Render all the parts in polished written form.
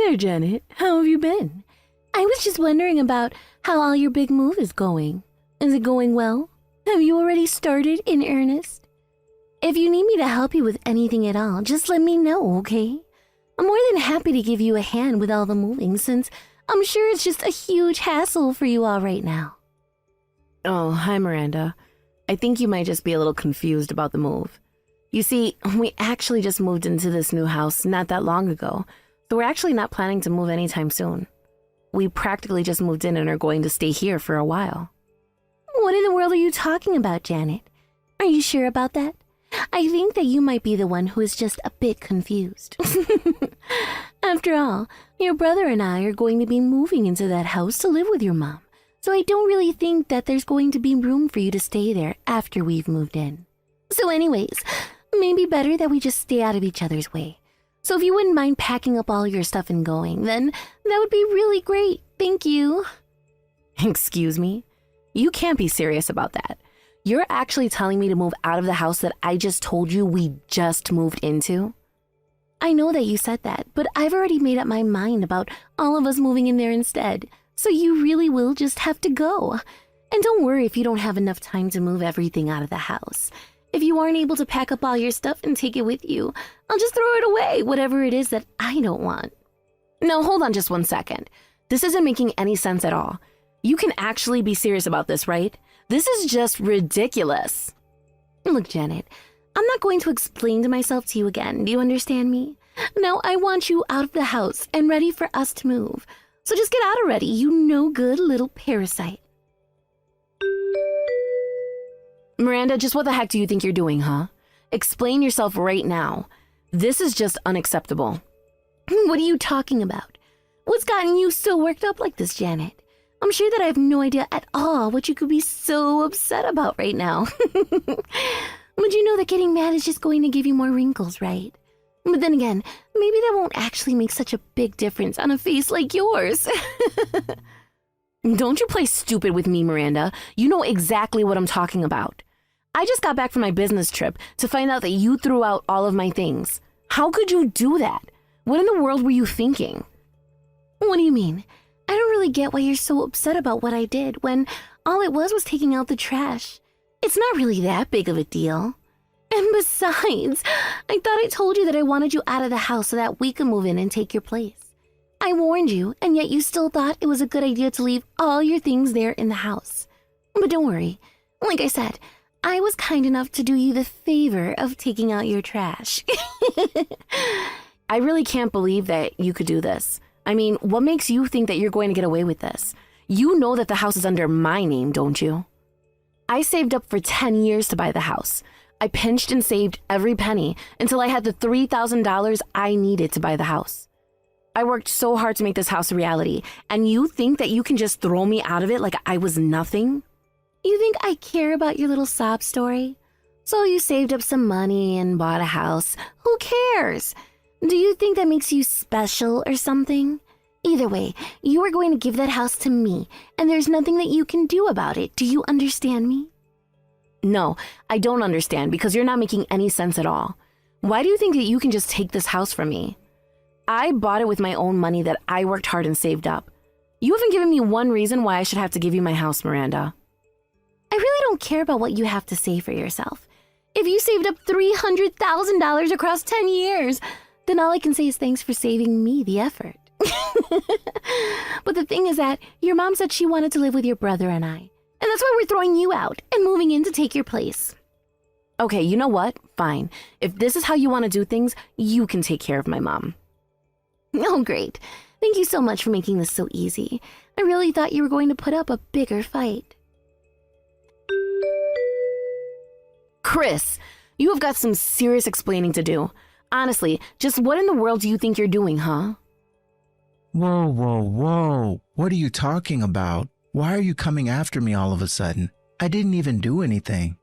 there, Janet. How have you been? I was just wondering about how all your big move is going. Is it going well? Have you already started in earnest? If you need me to help you with anything at all, just let me know, okay? I'm more than happy to give you a hand with all the moving, since I'm sure it's just a huge hassle for you all right now. Oh, hi, Miranda. I think you might just be a little confused about the move. You see, we actually just moved into this new house not that long ago, so we're actually not planning to move anytime soon. We practically just moved in and are going to stay here for a while. What in the world are you talking about, Janet? Are you sure about that? I think that you might be the one who is just a bit confused. After all, your brother and I are going to be moving into that house to live with your mom, so I don't really think that there's going to be room for you to stay there after we've moved in. So anyways, maybe better that we just stay out of each other's way. So if you wouldn't mind packing up all your stuff and going, then that would be really great. Thank you. Excuse me? You can't be serious about that. You're actually telling me to move out of the house that I just told you we just moved into? I know that you said that, but I've already made up my mind about all of us moving in there instead. So you really will just have to go. And don't worry if you don't have enough time to move everything out of the house. If you aren't able to pack up all your stuff and take it with you, I'll just throw it away, whatever it is that I don't want. No, hold on just 1 second. This isn't making any sense at all. You can actually be serious about this, right? This is just ridiculous. Look, Janet, I'm not going to explain myself to you again. Do you understand me? Now I want you out of the house and ready for us to move. So just get out already, you no good little parasite. Miranda, just what the heck do you think you're doing, huh? Explain yourself right now. This is just unacceptable. What are you talking about? What's gotten you so worked up like this, Janet? I'm sure that I have no idea at all what you could be so upset about right now. But you know that getting mad is just going to give you more wrinkles, right? But then again, maybe that won't actually make such a big difference on a face like yours. Don't you play stupid with me, Miranda. You know exactly what I'm talking about. I just got back from my business trip to find out that you threw out all of my things. How could you do that? What in the world were you thinking? What do you mean? I don't really get why you're so upset about what I did when all it was taking out the trash. It's not really that big of a deal. And besides, I thought I told you that I wanted you out of the house so that we could move in and take your place. I warned you, and yet you still thought it was a good idea to leave all your things there in the house. But don't worry. Like I said, I was kind enough to do you the favor of taking out your trash. I really can't believe that you could do this. I mean, what makes you think that you're going to get away with this? You know that the house is under my name, don't you? I saved up for 10 years to buy the house. I pinched and saved every penny until I had the $3,000 I needed to buy the house. I worked so hard to make this house a reality, and you think that you can just throw me out of it like I was nothing? You think I care about your little sob story? So you saved up some money and bought a house. Who cares? Do you think that makes you special or something? Either way, you are going to give that house to me, and there's nothing that you can do about it. Do you understand me? No, I don't understand because you're not making any sense at all. Why do you think that you can just take this house from me? I bought it with my own money that I worked hard and saved up. You haven't given me one reason why I should have to give you my house, Miranda. I really don't care about what you have to say for yourself. If you saved up $300,000 across 10 years, then all I can say is thanks for saving me the effort. But the thing is that your mom said she wanted to live with your brother and I. And that's why we're throwing you out and moving in to take your place. Okay, you know what? Fine. If this is how you want to do things, you can take care of my mom. Oh, great. Thank you so much for making this so easy. I really thought you were going to put up a bigger fight. Chris, you have got some serious explaining to do. Honestly, just what in the world do you think you're doing, huh? Whoa, whoa, whoa. What are you talking about? Why are you coming after me all of a sudden? I didn't even do anything.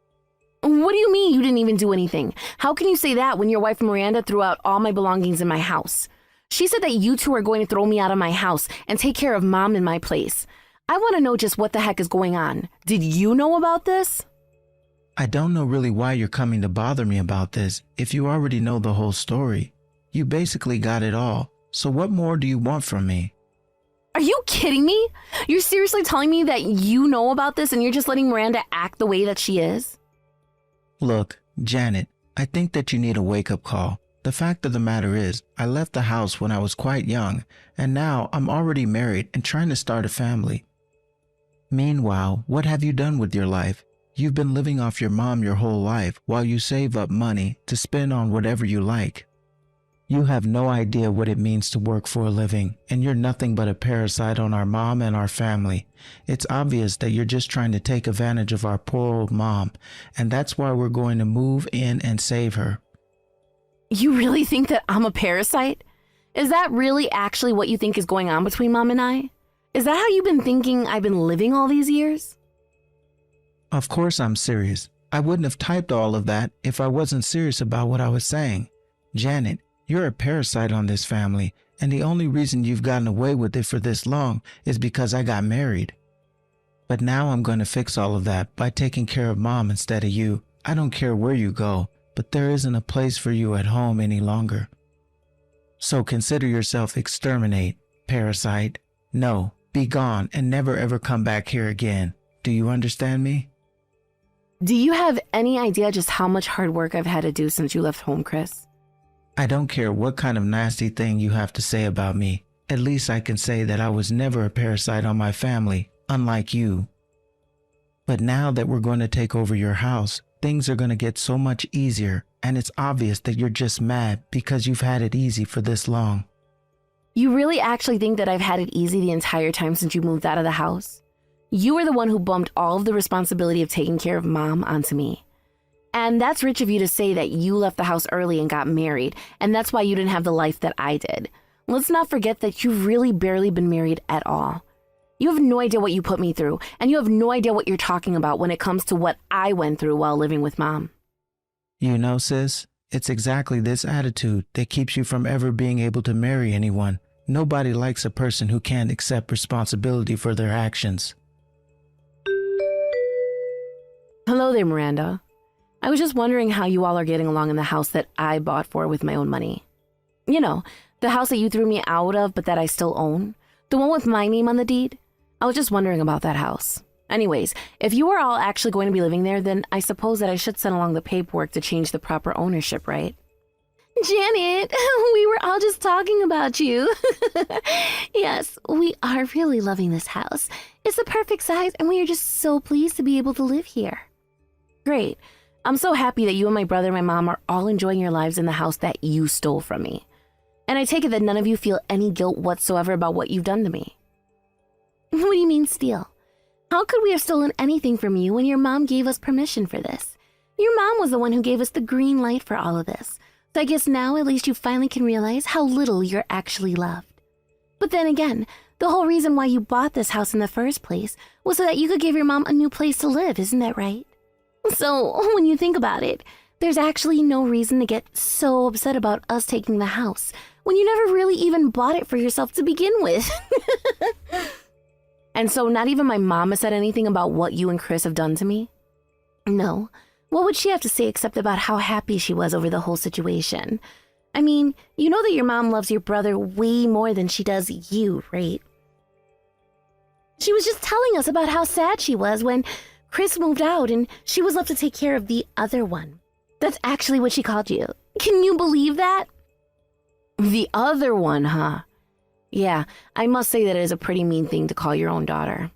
What do you mean you didn't even do anything? How can you say that when your wife Miranda threw out all my belongings in my house? She said that you two are going to throw me out of my house and take care of mom in my place. I want to know just what the heck is going on. Did you know about this? I don't know really why you're coming to bother me about this if you already know the whole story. You basically got it all. So what more do you want from me? Are you kidding me? You're seriously telling me that you know about this and you're just letting Miranda act the way that she is? Look, Janet, I think that you need a wake-up call. The fact of the matter is, I left the house when I was quite young, and now I'm already married and trying to start a family. Meanwhile, what have you done with your life? You've been living off your mom your whole life while you save up money to spend on whatever you like. You have no idea what it means to work for a living, and you're nothing but a parasite on our mom and our family. It's obvious that you're just trying to take advantage of our poor old mom, and that's why we're going to move in and save her. You really think that I'm a parasite? Is that really actually what you think is going on between Mom and I? Is that how you've been thinking I've been living all these years? Of course I'm serious. I wouldn't have typed all of that if I wasn't serious about what I was saying. Janet, you're a parasite on this family, and the only reason you've gotten away with it for this long is because I got married. But now I'm going to fix all of that by taking care of Mom instead of you. I don't care where you go, but there isn't a place for you at home any longer. So consider yourself exterminate, parasite. No, be gone and never ever come back here again. Do you understand me? Do you have any idea just how much hard work I've had to do since you left home, Chris? I don't care what kind of nasty thing you have to say about me. At least I can say that I was never a parasite on my family, unlike you. But now that we're going to take over your house, things are going to get so much easier, and it's obvious that you're just mad because you've had it easy for this long. You really actually think that I've had it easy the entire time since you moved out of the house? You were the one who bumped all of the responsibility of taking care of Mom onto me. And that's rich of you to say that you left the house early and got married, and that's why you didn't have the life that I did. Let's not forget that you've really barely been married at all. You have no idea what you put me through, and you have no idea what you're talking about when it comes to what I went through while living with Mom. You know, sis, it's exactly this attitude that keeps you from ever being able to marry anyone. Nobody likes a person who can't accept responsibility for their actions. Hello there, Miranda. I was just wondering how you all are getting along in the house that I bought for with my own money. You know, the house that you threw me out of but that I still own. The one with my name on the deed. I was just wondering about that house. Anyways, if you are all actually going to be living there, then I suppose that I should send along the paperwork to change the proper ownership, right? Janet, we were all just talking about you. Yes, we are really loving this house. It's the perfect size, and we are just so pleased to be able to live here. Great. I'm so happy that you and my brother and my mom are all enjoying your lives in the house that you stole from me. And I take it that none of you feel any guilt whatsoever about what you've done to me. What do you mean steal? How could we have stolen anything from you when your mom gave us permission for this? Your mom was the one who gave us the green light for all of this. So I guess now at least you finally can realize how little you're actually loved. But then again, the whole reason why you bought this house in the first place was so that you could give your mom a new place to live, isn't that right? So when you think about it, there's actually no reason to get so upset about us taking the house when you never really even bought it for yourself to begin with. And so not even my mom has said anything about what you and Chris have done to me? No. What would she have to say except about how happy she was over the whole situation? I mean, you know that your mom loves your brother way more than she does you, right? She was just telling us about how sad she was when Chris moved out and she was left to take care of the other one. That's actually what she called you. Can you believe that? The other one, huh? Yeah, I must say that it is a pretty mean thing to call your own daughter.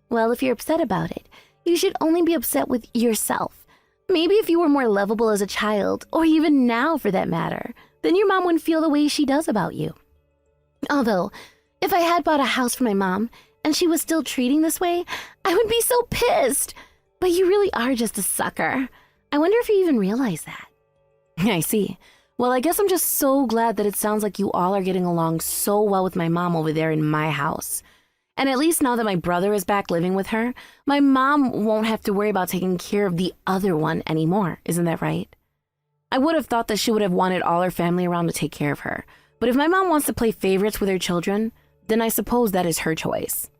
Well, if you're upset about it, you should only be upset with yourself. Maybe if you were more lovable as a child, or even now for that matter, then your mom wouldn't feel the way she does about you. Although, if I had bought a house for my mom, and she was still treating this way, I would be so pissed. But you really are just a sucker. I wonder if you even realize that. I see. Well, I guess I'm just so glad that it sounds like you all are getting along so well with my mom over there in my house. And at least now that my brother is back living with her, my mom won't have to worry about taking care of the other one anymore. Isn't that right? I would have thought that she would have wanted all her family around to take care of her. But if my mom wants to play favorites with her children, then I suppose that is her choice.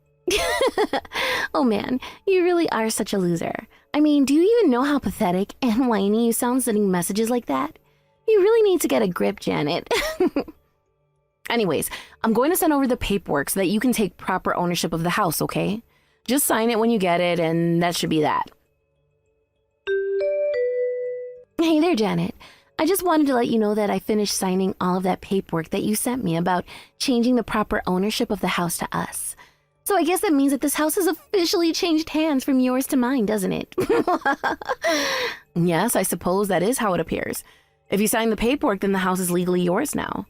Oh man, you really are such a loser. I mean, do you even know how pathetic and whiny you sound sending messages like that? You really need to get a grip, Janet. Anyways, I'm going to send over the paperwork so that you can take proper ownership of the house, okay? Just sign it when you get it, and that should be that. Hey there, Janet. I just wanted to let you know that I finished signing all of that paperwork that you sent me about changing the proper ownership of the house to us. So I guess that means that this house has officially changed hands from yours to mine, doesn't it? Yes, I suppose that is how it appears. If you sign the paperwork, then the house is legally yours now.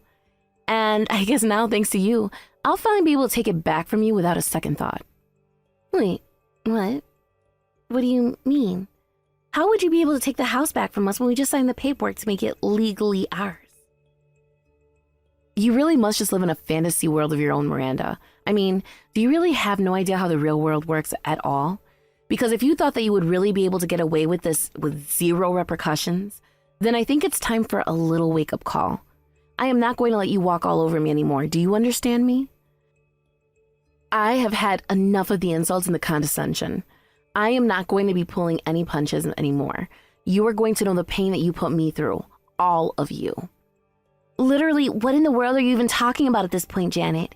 And I guess now, thanks to you, I'll finally be able to take it back from you without a second thought. Wait, what? What do you mean? How would you be able to take the house back from us when we just signed the paperwork to make it legally ours? You really must just live in a fantasy world of your own, Miranda. I mean, do you really have no idea how the real world works at all? Because if you thought that you would really be able to get away with this with zero repercussions, then I think it's time for a little wake-up call. I am not going to let you walk all over me anymore. Do you understand me? I have had enough of the insults and the condescension. I am not going to be pulling any punches anymore. You are going to know the pain that you put me through. All of you. Literally, what in the world are you even talking about at this point, Janet?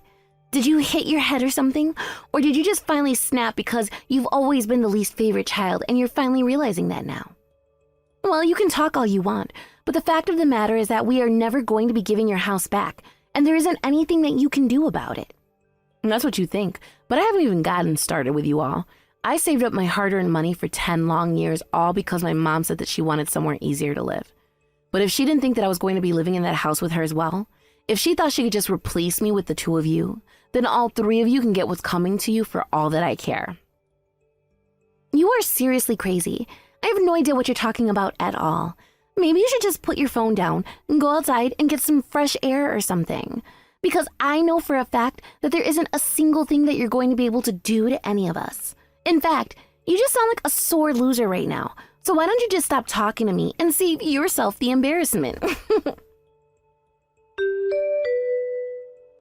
Did you hit your head or something? Or did you just finally snap because you've always been the least favorite child and you're finally realizing that now? Well, you can talk all you want, but the fact of the matter is that we are never going to be giving your house back, and there isn't anything that you can do about it. And that's what you think, but I haven't even gotten started with you all. I saved up my hard-earned money for 10 long years, all because my mom said that she wanted somewhere easier to live. But if she didn't think that I was going to be living in that house with her as well, if she thought she could just replace me with the two of you, then all three of you can get what's coming to you for all that I care. You are seriously crazy. I have no idea what you're talking about at all. Maybe you should just put your phone down and go outside and get some fresh air or something. Because I know for a fact that there isn't a single thing that you're going to be able to do to any of us. In fact, you just sound like a sore loser right now. So why don't you just stop talking to me and save yourself the embarrassment?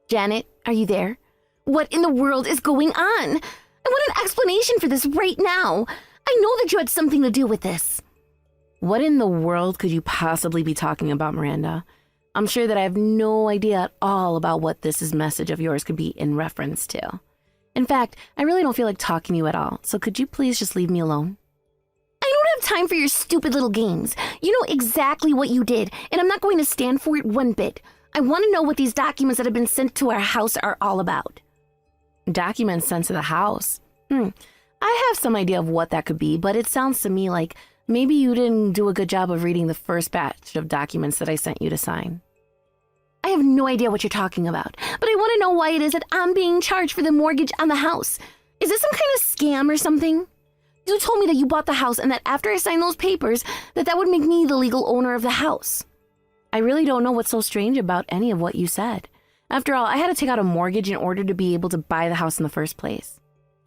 Janet, are you there? What in the world is going on? I want an explanation for this right now. I know that you had something to do with this. What in the world could you possibly be talking about, Miranda? I'm sure that I have no idea at all about what this message of yours could be in reference to. In fact, I really don't feel like talking to you at all, so could you please just leave me alone? I don't have time for your stupid little games. You know exactly what you did, and I'm not going to stand for it one bit. I want to know what these documents that have been sent to our house are all about. Documents sent to the house? I have some idea of what that could be, but it sounds to me like maybe you didn't do a good job of reading the first batch of documents that I sent you to sign. I have no idea what you're talking about, but I want to know why it is that I'm being charged for the mortgage on the house. Is this some kind of scam or something? You told me that you bought the house and that after I signed those papers, that would make me the legal owner of the house. I really don't know what's so strange about any of what you said. After all, I had to take out a mortgage in order to be able to buy the house in the first place.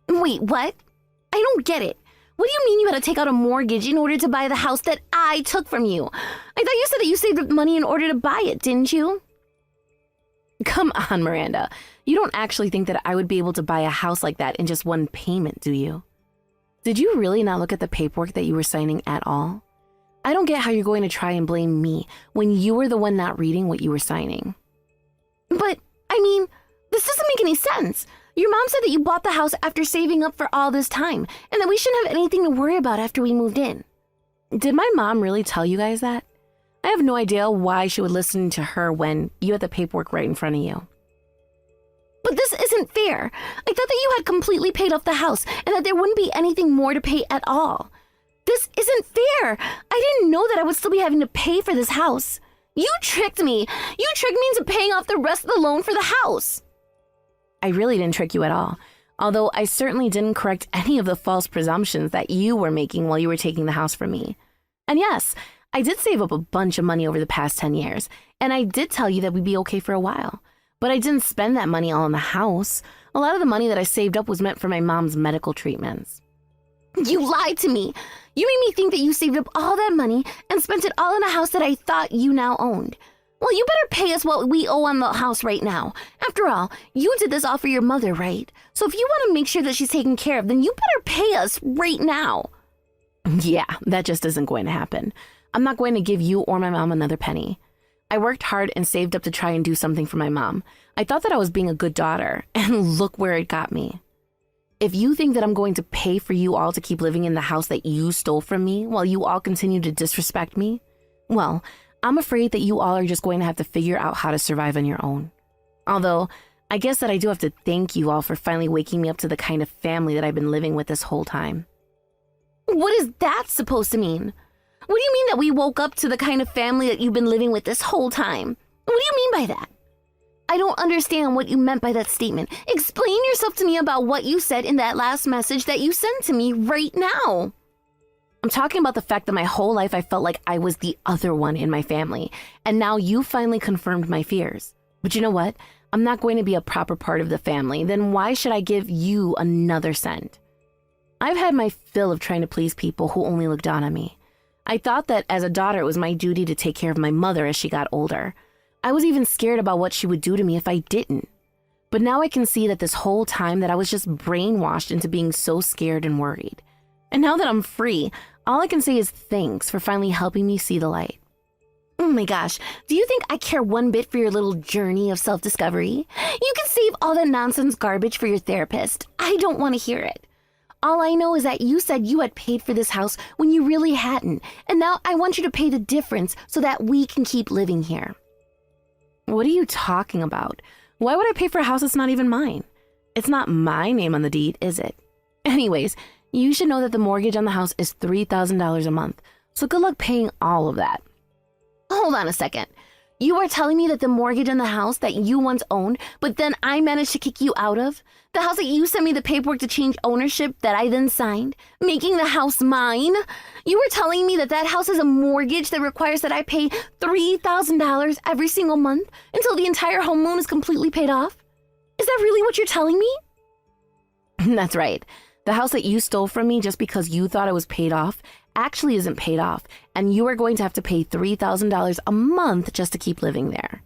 Wait, what? I don't get it. What do you mean you had to take out a mortgage in order to buy the house that I took from you? I thought you said that you saved up money in order to buy it, didn't you? Come on, Miranda. You don't actually think that I would be able to buy a house like that in just one payment, do you? Did you really not look at the paperwork that you were signing at all? I don't get how you're going to try and blame me when you were the one not reading what you were signing. But, I mean, this doesn't make any sense. Your mom said that you bought the house after saving up for all this time, and that we shouldn't have anything to worry about after we moved in. Did my mom really tell you guys that? I have no idea why she would listen to her when you had the paperwork right in front of you. But this isn't fair. I thought that you had completely paid off the house and that there wouldn't be anything more to pay at all. This isn't fair. I didn't know that I would still be having to pay for this house. You tricked me. You tricked me into paying off the rest of the loan for the house. I really didn't trick you at all, although I certainly didn't correct any of the false presumptions that you were making while you were taking the house from me. And yes, I did save up a bunch of money over the past 10 years, and I did tell you that we'd be okay for a while. But I didn't spend that money all on the house. A lot of the money that I saved up was meant for my mom's medical treatments. You lied to me. You made me think that you saved up all that money and spent it all on a house that I thought you now owned. Well, you better pay us what we owe on the house right now. After all, you did this all for your mother, right? So if you want to make sure that she's taken care of, then you better pay us right now. Yeah, that just isn't going to happen. I'm not going to give you or my mom another penny. I worked hard and saved up to try and do something for my mom. I thought that I was being a good daughter, and look where it got me. If you think that I'm going to pay for you all to keep living in the house that you stole from me while you all continue to disrespect me, well, I'm afraid that you all are just going to have to figure out how to survive on your own. Although, I guess that I do have to thank you all for finally waking me up to the kind of family that I've been living with this whole time. What is that supposed to mean? What do you mean that we woke up to the kind of family that you've been living with this whole time? What do you mean by that? I don't understand what you meant by that statement. Explain yourself to me about what you said in that last message that you sent to me right now. I'm talking about the fact that my whole life I felt like I was the other one in my family, and now you finally confirmed my fears. But you know what? I'm not going to be a proper part of the family, then why should I give you another cent? I've had my fill of trying to please people who only look down on me. I thought that as a daughter it was my duty to take care of my mother as she got older. I was even scared about what she would do to me if I didn't. But now I can see that this whole time that I was just brainwashed into being so scared and worried. And now that I'm free, all I can say is thanks for finally helping me see the light. Oh my gosh, do you think I care one bit for your little journey of self-discovery? You can save all that nonsense garbage for your therapist. I don't want to hear it. All I know is that you said you had paid for this house when you really hadn't, and now I want you to pay the difference so that we can keep living here. What are you talking about? Why would I pay for a house that's not even mine? It's not my name on the deed, is it? Anyways, you should know that the mortgage on the house is $3,000 a month, so good luck paying all of that. Hold on a second. You are telling me that the mortgage on the house that you once owned, but then I managed to kick you out of? The house that you sent me the paperwork to change ownership that I then signed, making the house mine? You were telling me that that house has a mortgage that requires that I pay $3,000 every single month until the entire home loan is completely paid off? Is that really what you're telling me? That's right. The house that you stole from me just because you thought it was paid off actually isn't paid off, and you are going to have to pay $3,000 a month just to keep living there.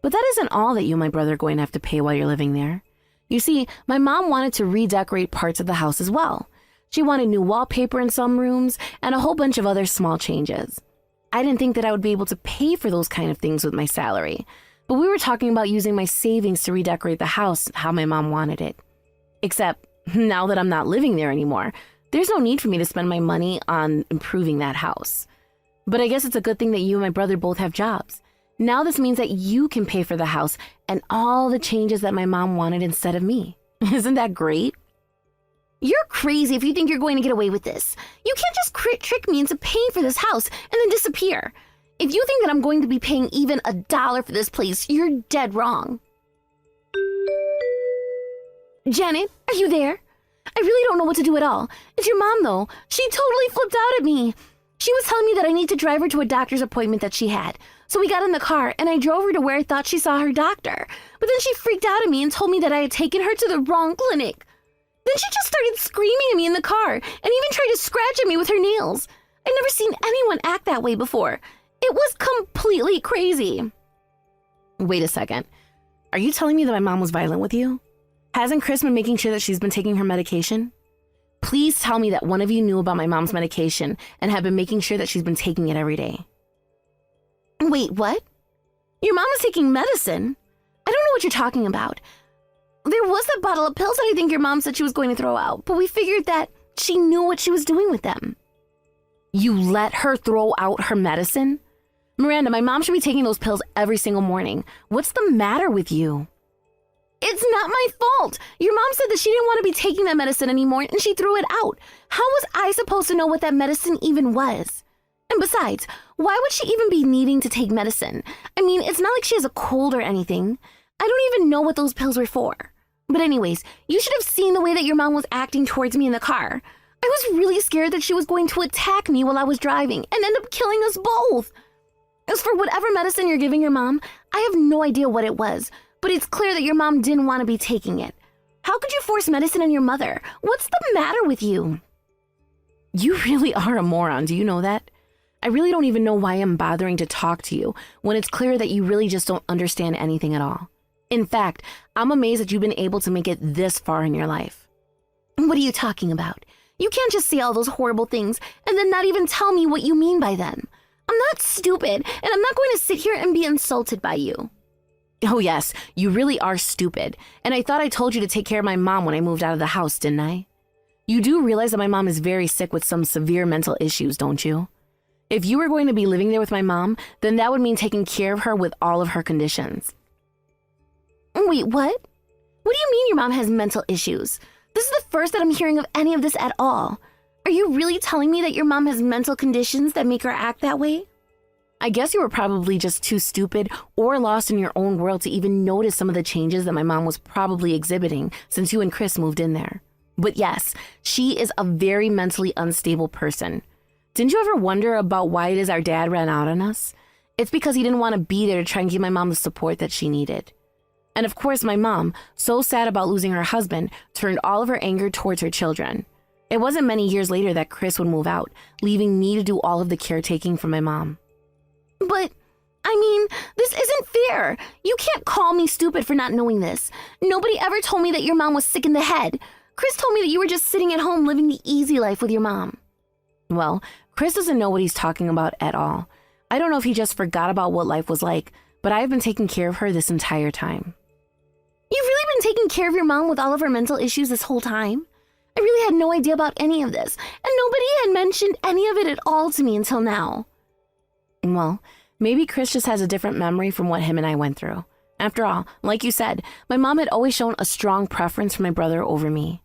But that isn't all that you and my brother are going to have to pay while you're living there. You see, my mom wanted to redecorate parts of the house as well. She wanted new wallpaper in some rooms and a whole bunch of other small changes. I didn't think that I would be able to pay for those kind of things with my salary, but we were talking about using my savings to redecorate the house how my mom wanted it. Except now that I'm not living there anymore, there's no need for me to spend my money on improving that house. But I guess it's a good thing that you and my brother both have jobs. Now this means that you can pay for the house and all the changes that my mom wanted instead of me. Isn't that great? You're crazy if you think you're going to get away with this. You can't just trick me into paying for this house and then disappear. If you think that I'm going to be paying even $1 for this place, you're dead wrong. Janet, are you there? I really don't know what to do at all. It's your mom, though. She totally flipped out at me. She was telling me that I need to drive her to a doctor's appointment that she had. So we got in the car, and I drove her to where I thought she saw her doctor. But then she freaked out at me and told me that I had taken her to the wrong clinic. Then she just started screaming at me in the car and even tried to scratch at me with her nails. I'd never seen anyone act that way before. It was completely crazy. Wait a second. Are you telling me that my mom was violent with you? Hasn't Chris been making sure that she's been taking her medication? Please tell me that one of you knew about my mom's medication and have been making sure that she's been taking it every day. Wait, what? Your mom is taking medicine? I don't know what you're talking about. There was that bottle of pills that I think your mom said she was going to throw out, but we figured that she knew what she was doing with them. You let her throw out her medicine? Miranda, my mom should be taking those pills every single morning. What's the matter with you? It's not my fault. Your mom said that she didn't want to be taking that medicine anymore and she threw it out. How was I supposed to know what that medicine even was? And besides, why would she even be needing to take medicine? I mean, it's not like she has a cold or anything. I don't even know what those pills were for. But anyways, you should have seen the way that your mom was acting towards me in the car. I was really scared that she was going to attack me while I was driving and end up killing us both. As for whatever medicine you're giving your mom, I have no idea what it was. But it's clear that your mom didn't want to be taking it. How could you force medicine on your mother? What's the matter with you? You really are a moron, do you know that? I really don't even know why I'm bothering to talk to you when it's clear that you really just don't understand anything at all. In fact, I'm amazed that you've been able to make it this far in your life. What are you talking about? You can't just say all those horrible things and then not even tell me what you mean by them. I'm not stupid, and I'm not going to sit here and be insulted by you. Oh yes, you really are stupid. And I thought I told you to take care of my mom when I moved out of the house, didn't I? You do realize that my mom is very sick with some severe mental issues, don't you? If you were going to be living there with my mom, then that would mean taking care of her with all of her conditions. Wait, what? What do you mean your mom has mental issues? This is the first that I'm hearing of any of this at all. Are you really telling me that your mom has mental conditions that make her act that way? I guess you were probably just too stupid or lost in your own world to even notice some of the changes that my mom was probably exhibiting since you and Chris moved in there. But yes, she is a very mentally unstable person. Didn't you ever wonder about why it is our dad ran out on us? It's because he didn't want to be there to try and give my mom the support that she needed. And of course, my mom, so sad about losing her husband, turned all of her anger towards her children. It wasn't many years later that Chris would move out, leaving me to do all of the caretaking for my mom. But, I mean, this isn't fair. You can't call me stupid for not knowing this. Nobody ever told me that your mom was sick in the head. Chris told me that you were just sitting at home living the easy life with your mom. Well, Chris doesn't know what he's talking about at all. I don't know if he just forgot about what life was like, but I've been taking care of her this entire time. You've really been taking care of your mom with all of her mental issues this whole time? I really had no idea about any of this, and nobody had mentioned any of it at all to me until now. Well, maybe Chris just has a different memory from what him and I went through. After all, like you said, my mom had always shown a strong preference for my brother over me.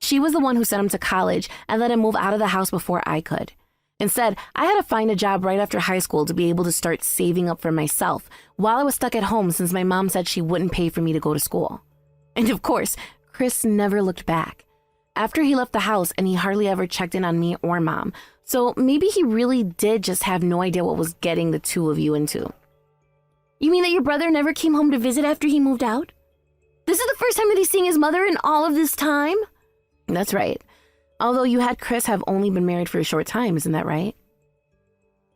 She was the one who sent him to college and let him move out of the house before I could. Instead, I had to find a job right after high school to be able to start saving up for myself while I was stuck at home since my mom said she wouldn't pay for me to go to school. And of course, Chris never looked back. After he left the house, and he hardly ever checked in on me or mom, so maybe he really did just have no idea what was getting the two of you into. You mean that your brother never came home to visit after he moved out? This is the first time that he's seeing his mother in all of this time? That's right. Although you had Chris have only been married for a short time, isn't that right?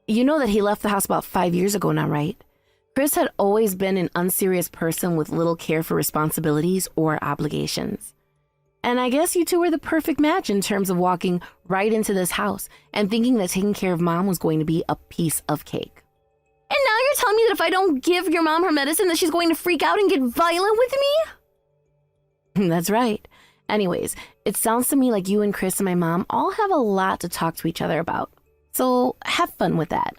You know that he left the house about 5 years ago now, right? Chris had always been an unserious person with little care for responsibilities or obligations. And I guess you two were the perfect match in terms of walking right into this house and thinking that taking care of mom was going to be a piece of cake. And now you're telling me that if I don't give your mom her medicine that she's going to freak out and get violent with me? That's right. Anyways, it sounds to me like you and Chris and my mom all have a lot to talk to each other about. So have fun with that.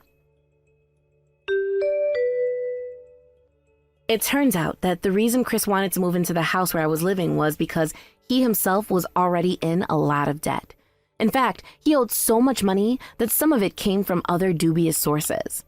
It turns out that the reason Chris wanted to move into the house where I was living was because he himself was already in a lot of debt. In fact, he owed so much money that some of it came from other dubious sources.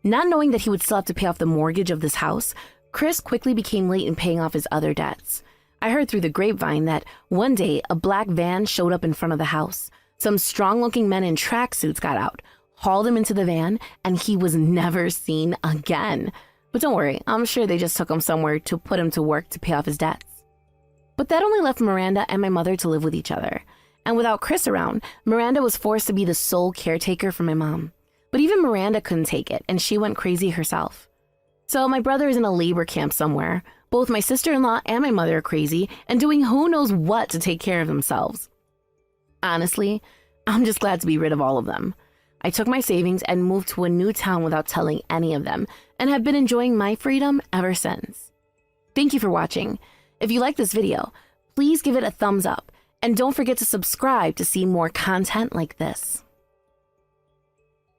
Not knowing that he would still have to pay off the mortgage of this house, Chris quickly became late in paying off his other debts. I heard through the grapevine that one day a black van showed up in front of the house. Some strong-looking men in tracksuits got out, hauled him into the van, and he was never seen again. But don't worry, I'm sure they just took him somewhere to put him to work to pay off his debts. But that only left Miranda and my mother to live with each other. And without Chris around, Miranda was forced to be the sole caretaker for my mom. But even Miranda couldn't take it, and she went crazy herself. So my brother is in a labor camp somewhere. Both my sister-in-law and my mother are crazy and doing who knows what to take care of themselves. Honestly, I'm just glad to be rid of all of them. I took my savings and moved to a new town without telling any of them, and have been enjoying my freedom ever since. Thank you for watching. If you like this video, please give it a thumbs up, and don't forget to subscribe to see more content like this.